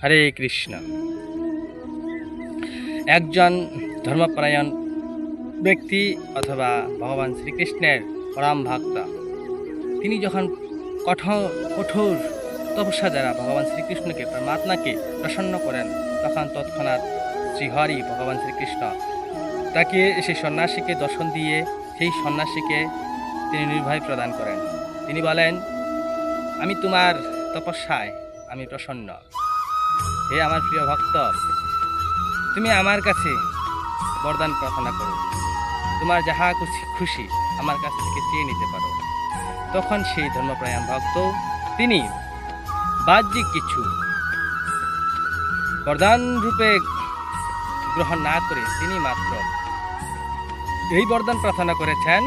হরে কৃষ্ণ। একজন ধর্মপরায়ণ ব্যক্তি অথবা ভগবান শ্রীকৃষ্ণের পরম ভক্ত, তিনি যখন কঠোর তপস্যা দ্বারা ভগবান শ্রীকৃষ্ণকে পরমাত্মাকে প্রসন্ন করেন, তখন তৎক্ষণাৎ শ্রীহরি ভগবান শ্রীকৃষ্ণ তাকে সেই সন্ন্যাসীকে দর্শন দিয়ে সেই সন্ন্যাসীকে তিনি নির্ভয় প্রদান করেন। তিনি বলেন, আমি তোমার তপস্যায় আমি প্রসন্ন। হে আমার প্রিয় ভক্ত, তুমি আমার কাছে বরদান প্রার্থনা করো, তোমার যাহা খুশি আমার কাছ থেকে চেয়ে নিতে পারো। তখন সেই ধর্মপ্রাণ ভক্ত তিনি বাহ্যিক কিছু বরদান রূপে গ্রহণ না করে তিনি মাত্র এই বরদান প্রার্থনা করেছেন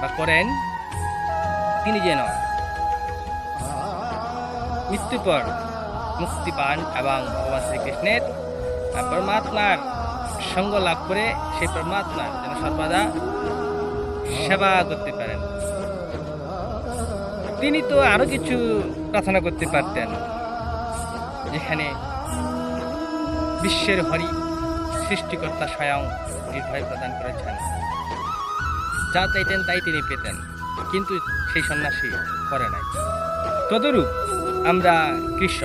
বা করেন, তিনি যেন মৃত্যুর পর মুক্তি পান এবং ভগবান শ্রীকৃষ্ণের পরমাত্মার সঙ্গ লাভ করে সেই পরমাত্মার যেন সর্বদা সেবা করতে পারেন। তিনি তো আরো কিছু প্রার্থনা করতে পারতেন, যেখানে বিশ্বের হরি সৃষ্টিকর্তা স্বয়ং নির্ভয় প্রদান করেছেন, যা চাইতেন তাই তিনি পেতেন, কিন্তু সেই সন্ন্যাসী করে নাই। তদরূপ আমরা কৃষ্ণ,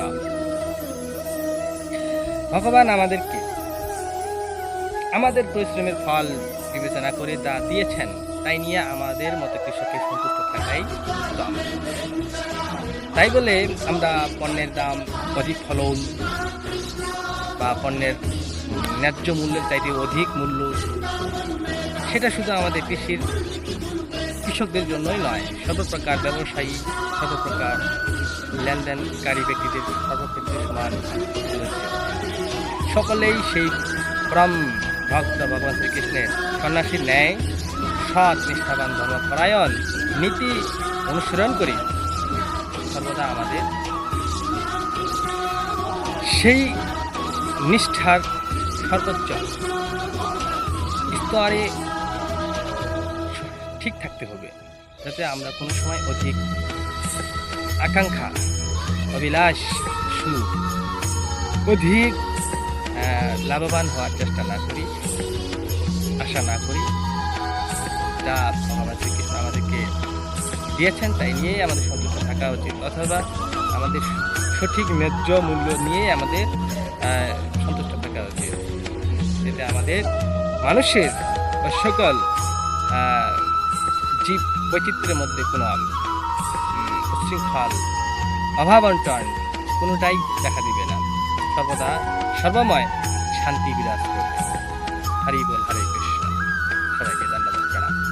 ভগবান আমাদেরকে আমাদের পরিশ্রমের ফল বিবেচনা করে তা দিয়েছেন, তাই নিয়ে আমাদের মতো কৃষকের সন্তুষ্ট থাকাই উত্তম। তাই বলে আমরা পণ্যের দাম অধিক ফলন বা পণ্যের ন্যায্য মূল্যের চাইতে অধিক মূল্য, সেটা শুধু আমাদের কৃষকদের জন্যই নয়, সর্বপ্রকার ব্যবসায়ী, সর্বপ্রকার লেনদেনকারী ব্যক্তিদের সর্বক্ষেত্রে সমান সকলেই সেই পরম ভক্ত ভগবান শ্রীকৃষ্ণের সন্ন্যাসীর ন্যায় সৎ নিষ্ঠাবান ধর্মপরায়ণ নীতি অনুসরণ করি সর্বদা আমাদের সেই নিষ্ঠার সর্বোচ্চ স্তরে ঠিক থাকতে হবে, যাতে আমরা কোনো সময় অধিক আকাঙ্ক্ষা, অভিলাষ, সুখ, অধিক লাভবান হওয়ার চেষ্টা না করি, আশা না করি। যা ভগবান শ্রীকৃষ্ণ আমাদেরকে দিয়েছেন তাই নিয়েই আমাদের সন্তুষ্ট থাকা উচিত, অথবা আমাদের সঠিক ন্যায্য মূল্য নিয়েই আমাদের সন্তুষ্ট থাকা উচিত, যেটা আমাদের মানুষের সকল জীব বৈচিত্র্যের মধ্যে কোনো উচ্ছৃঙ্খল, অভাবন্টন কোনোটাই দেখা দিবে না, সর্বদা সর্বময় শান্তি বিরাজ করবে। হরি বল, হরে কৃষ্ণ।